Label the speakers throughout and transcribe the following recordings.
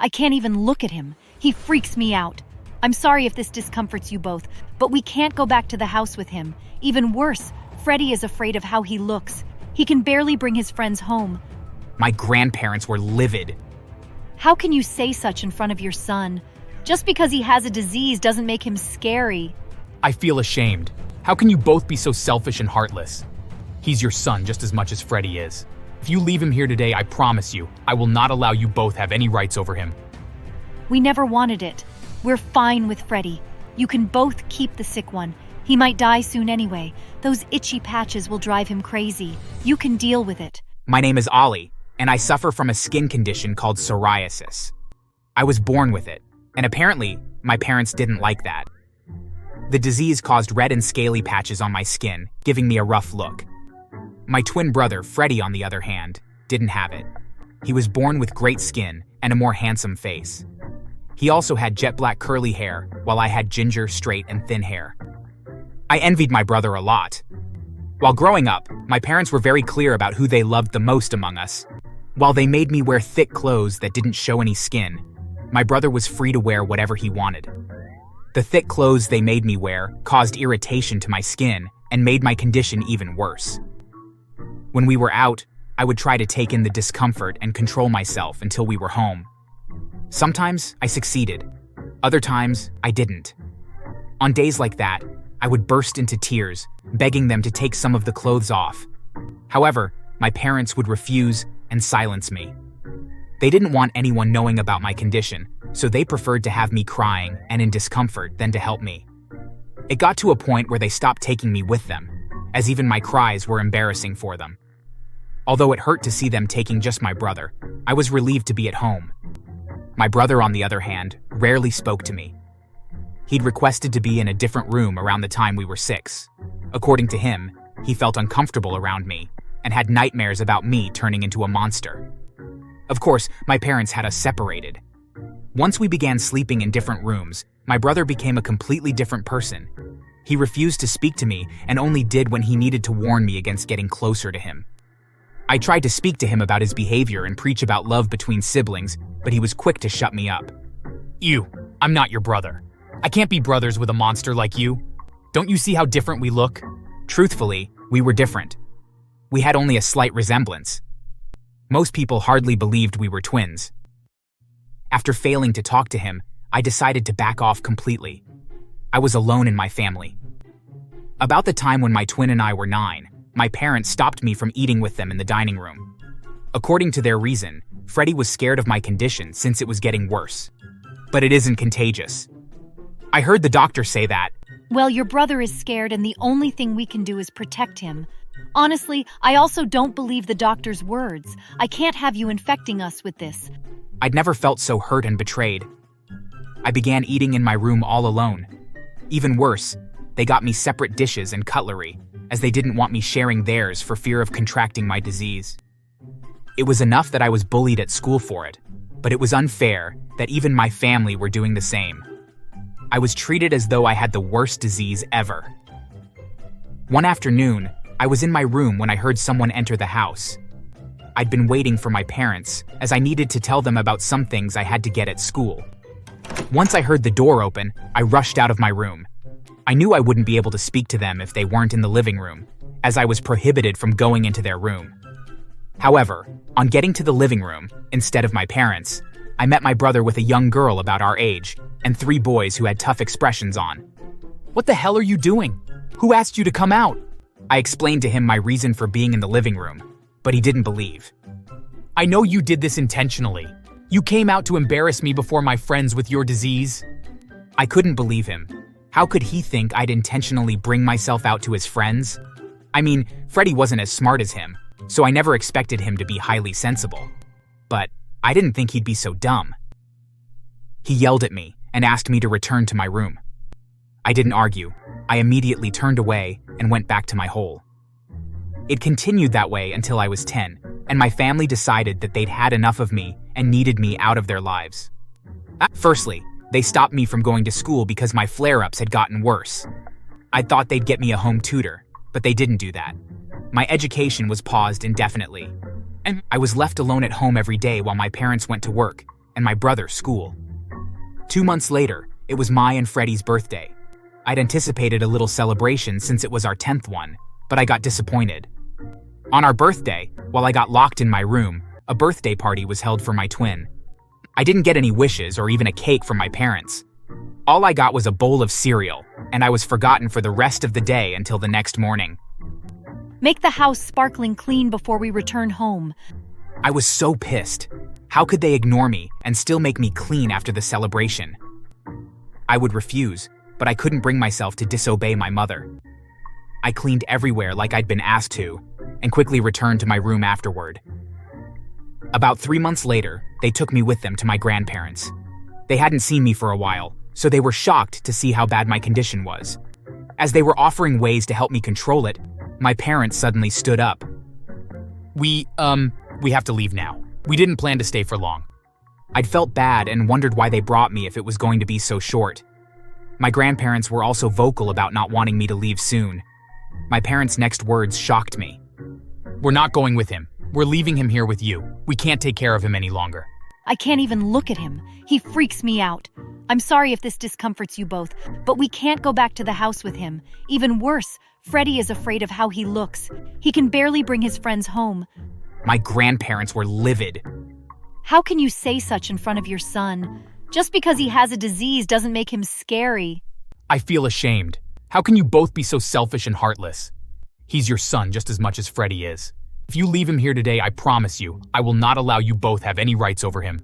Speaker 1: I can't even look at him. He freaks me out. I'm sorry if this discomforts you both, but we can't go back to the house with him. Even worse, Freddy is afraid of how he looks. He can barely bring his friends home.
Speaker 2: My grandparents were livid.
Speaker 1: How can you say such in front of your son? Just because he has a disease doesn't make him scary.
Speaker 3: I feel ashamed. How can you both be so selfish and heartless? He's your son just as much as Freddy is. If you leave him here today, I promise you, I will not allow you both have any rights over him.
Speaker 1: We never wanted it. We're fine with Freddy. You can both keep the sick one. He might die soon anyway. Those itchy patches will drive him crazy. You can deal with it.
Speaker 2: My name is Ollie, and I suffer from a skin condition called psoriasis. I was born with it, and apparently, my parents didn't like that. The disease caused red and scaly patches on my skin, giving me a rough look. My twin brother, Freddy, on the other hand, didn't have it. He was born with great skin and a more handsome face. He also had jet black curly hair, while I had ginger, straight, and thin hair. I envied my brother a lot. While growing up, my parents were very clear about who they loved the most among us. While they made me wear thick clothes that didn't show any skin, my brother was free to wear whatever he wanted. The thick clothes they made me wear caused irritation to my skin and made my condition even worse. When we were out, I would try to take in the discomfort and control myself until we were home. Sometimes I succeeded. Other times, I didn't. On days like that, I would burst into tears, begging them to take some of the clothes off. However, my parents would refuse and silence me. They didn't want anyone knowing about my condition, so they preferred to have me crying and in discomfort than to help me. It got to a point where they stopped taking me with them, as even my cries were embarrassing for them. Although it hurt to see them taking just my brother, I was relieved to be at home. My brother, on the other hand, rarely spoke to me. He'd requested to be in a different room around the time we were 6. According to him, he felt uncomfortable around me and had nightmares about me turning into a monster. Of course, my parents had us separated. Once we began sleeping in different rooms, my brother became a completely different person. He refused to speak to me and only did when he needed to warn me against getting closer to him. I tried to speak to him about his behavior and preach about love between siblings, but he was quick to shut me up.
Speaker 3: I'm not your brother. I can't be brothers with a monster like you. Don't you see how different we look?
Speaker 2: Truthfully, we were different. We had only a slight resemblance. Most people hardly believed we were twins. After failing to talk to him, I decided to back off completely. I was alone in my family. About the time when my twin and I were 9, my parents stopped me from eating with them in the dining room. According to their reason, Freddy was scared of my condition since it was getting worse. But it isn't contagious. I heard the doctor say that.
Speaker 1: Well, your brother is scared and the only thing we can do is protect him. Honestly, I also don't believe the doctor's words. I can't have you infecting us with this.
Speaker 2: I'd never felt so hurt and betrayed. I began eating in my room all alone. Even worse, they got me separate dishes and cutlery, as they didn't want me sharing theirs for fear of contracting my disease. It was enough that I was bullied at school for it, but it was unfair that even my family were doing the same. I was treated as though I had the worst disease ever. One afternoon, I was in my room when I heard someone enter the house. I'd been waiting for my parents, as I needed to tell them about some things I had to get at school. Once I heard the door open, I rushed out of my room. I knew I wouldn't be able to speak to them if they weren't in the living room, as I was prohibited from going into their room. However, on getting to the living room, instead of my parents, I met my brother with a young girl about our age, and 3 boys who had tough expressions on.
Speaker 3: What the hell are you doing? Who asked you to come out?
Speaker 2: I explained to him my reason for being in the living room, but he didn't believe.
Speaker 3: I know you did this intentionally. You came out to embarrass me before my friends with your disease.
Speaker 2: I couldn't believe him. How could he think I'd intentionally bring myself out to his friends? I mean, Freddy wasn't as smart as him, so I never expected him to be highly sensible. But I didn't think he'd be so dumb. He yelled at me and asked me to return to my room. I didn't argue. I immediately turned away and went back to my hole. It continued that way until I was 10, and my family decided that they'd had enough of me and needed me out of their lives. Firstly, they stopped me from going to school because my flare-ups had gotten worse. I thought they'd get me a home tutor, but they didn't do that. My education was paused indefinitely, and I was left alone at home every day while my parents went to work, and my brother school. 2 months later, it was my and Freddie's birthday. I'd anticipated a little celebration since it was our 10th one, but I got disappointed. On our birthday, while I got locked in my room, a birthday party was held for my twin. I didn't get any wishes or even a cake from my parents. All I got was a bowl of cereal, and I was forgotten for the rest of the day until the next morning.
Speaker 1: Make the house sparkling clean before we return home.
Speaker 2: I was so pissed. How could they ignore me and still make me clean after the celebration? I would refuse, but I couldn't bring myself to disobey my mother. I cleaned everywhere like I'd been asked to, and quickly returned to my room afterward. About 3 months later, they took me with them to my grandparents. They hadn't seen me for a while, so they were shocked to see how bad my condition was. As they were offering ways to help me control it, my parents suddenly stood up.
Speaker 3: We have to leave now. We didn't plan to stay for long.
Speaker 2: I'd felt bad and wondered why they brought me if it was going to be so short. My grandparents were also vocal about not wanting me to leave soon. My parents' next words shocked me.
Speaker 3: We're not going with him. We're leaving him here with you. We can't take care of him any longer.
Speaker 1: I can't even look at him. He freaks me out. I'm sorry if this discomforts you both, but we can't go back to the house with him. Even worse, Freddie is afraid of how he looks. He can barely bring his friends home.
Speaker 2: My grandparents were livid.
Speaker 1: How can you say such in front of your son? Just because he has a disease doesn't make him scary.
Speaker 3: I feel ashamed. How can you both be so selfish and heartless? He's your son just as much as Freddie is. If you leave him here today, I promise you, I will not allow you both have any rights over him.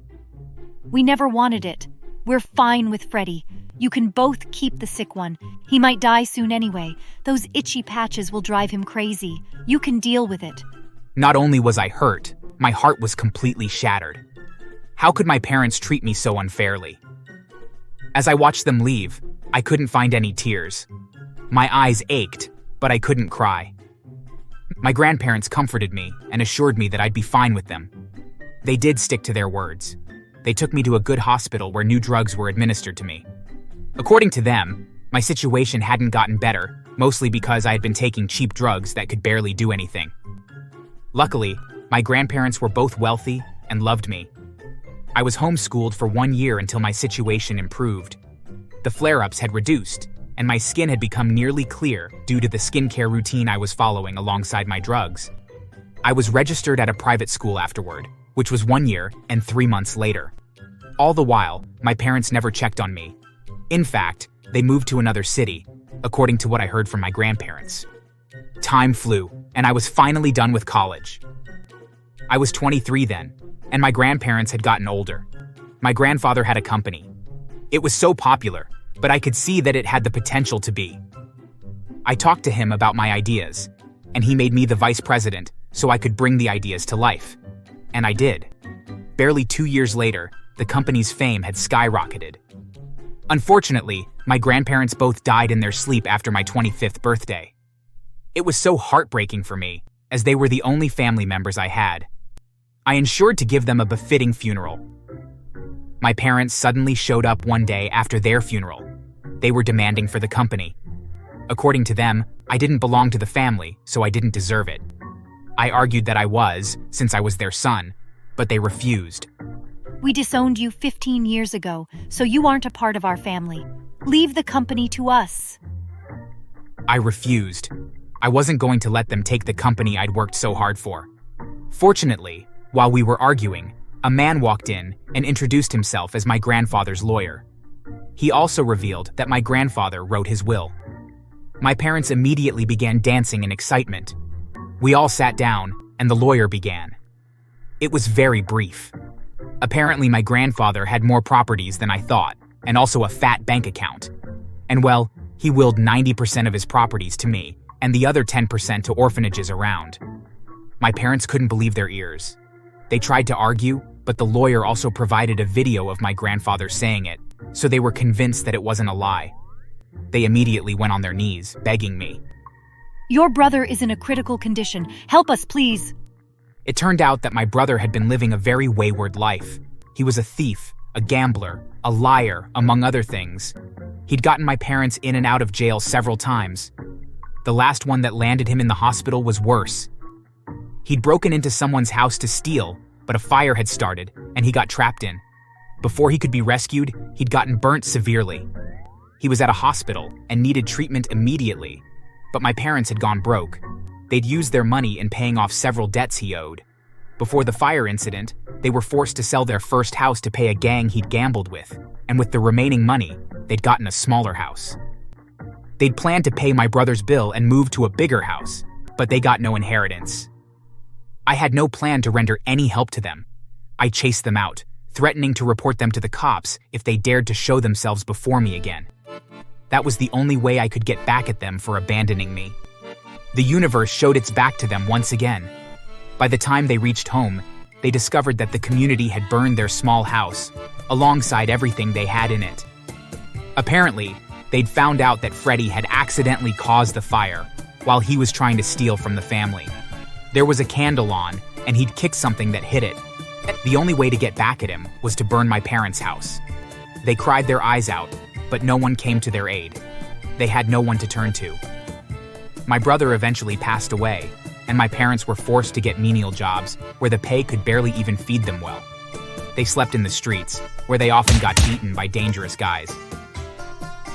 Speaker 1: We never wanted it. We're fine with Freddie. You can both keep the sick one. He might die soon anyway. Those itchy patches will drive him crazy. You can deal with it.
Speaker 2: Not only was I hurt, my heart was completely shattered. How could my parents treat me so unfairly? As I watched them leave, I couldn't find any tears. My eyes ached, but I couldn't cry. My grandparents comforted me and assured me that I'd be fine with them. They did stick to their words. They took me to a good hospital where new drugs were administered to me. According to them, my situation hadn't gotten better, mostly because I had been taking cheap drugs that could barely do anything. Luckily, my grandparents were both wealthy and loved me. I was homeschooled for 1 year until my situation improved. The flare-ups had reduced, and my skin had become nearly clear due to the skincare routine I was following alongside my drugs. I was registered at a private school afterward, which was 1 year and 3 months later. All the while, my parents never checked on me. In fact, they moved to another city, according to what I heard from my grandparents. Time flew, and I was finally done with college. I was 23 then, and my grandparents had gotten older. My grandfather had a company. It was so popular, but I could see that it had the potential to be. I talked to him about my ideas, and he made me the vice president so I could bring the ideas to life. And I did. Barely 2 years later, the company's fame had skyrocketed. Unfortunately, my grandparents both died in their sleep after my 25th birthday. It was so heartbreaking for me, as they were the only family members I had. I ensured to give them a befitting funeral. My parents suddenly showed up one day after their funeral. They were demanding for the company. According to them, I didn't belong to the family, so I didn't deserve it. I argued that I was, since I was their son, but they refused.
Speaker 1: We disowned you 15 years ago, so you aren't a part of our family. Leave the company to us.
Speaker 2: I refused. I wasn't going to let them take the company I'd worked so hard for. Fortunately, while we were arguing, a man walked in and introduced himself as my grandfather's lawyer. He also revealed that my grandfather wrote his will. My parents immediately began dancing in excitement. We all sat down, and the lawyer began. It was very brief. Apparently, my grandfather had more properties than I thought, and also a fat bank account. And well, he willed 90% of his properties to me, and the other 10% to orphanages around. My parents couldn't believe their ears. They tried to argue, but the lawyer also provided a video of my grandfather saying it, so they were convinced that it wasn't a lie. They immediately went on their knees, begging me.
Speaker 1: Your brother is in a critical condition. Help us, please.
Speaker 2: It turned out that my brother had been living a very wayward life. He was a thief, a gambler, a liar, among other things. He'd gotten my parents in and out of jail several times. The last one that landed him in the hospital was worse. He'd broken into someone's house to steal, but a fire had started, and he got trapped in. Before he could be rescued, he'd gotten burnt severely. He was at a hospital and needed treatment immediately, but my parents had gone broke. They'd used their money in paying off several debts he owed. Before the fire incident, they were forced to sell their first house to pay a gang he'd gambled with, and with the remaining money, they'd gotten a smaller house. They'd planned to pay my brother's bill and move to a bigger house, but they got no inheritance. I had no plan to render any help to them. I chased them out, threatening to report them to the cops if they dared to show themselves before me again. That was the only way I could get back at them for abandoning me. The universe showed its back to them once again. By the time they reached home, they discovered that the community had burned their small house, alongside everything they had in it. Apparently, they'd found out that Freddy had accidentally caused the fire while he was trying to steal from the family. There was a candle on, and he'd kicked something that hit it. The only way to get back at him was to burn my parents' house. They cried their eyes out, but no one came to their aid. They had no one to turn to. My brother eventually passed away, and my parents were forced to get menial jobs where the pay could barely even feed them well. They slept in the streets, where they often got beaten by dangerous guys.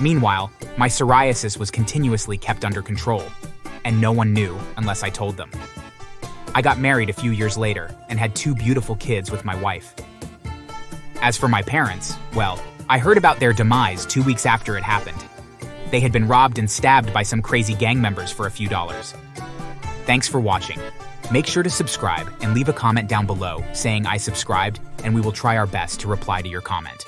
Speaker 2: Meanwhile, my psoriasis was continuously kept under control, and no one knew unless I told them. I got married a few years later and had 2 beautiful kids with my wife. As for my parents, well, I heard about their demise 2 weeks after it happened. They had been robbed and stabbed by some crazy gang members for a few dollars. Thanks for watching. Make sure to subscribe and leave a comment down below saying I subscribed, and we will try our best to reply to your comment.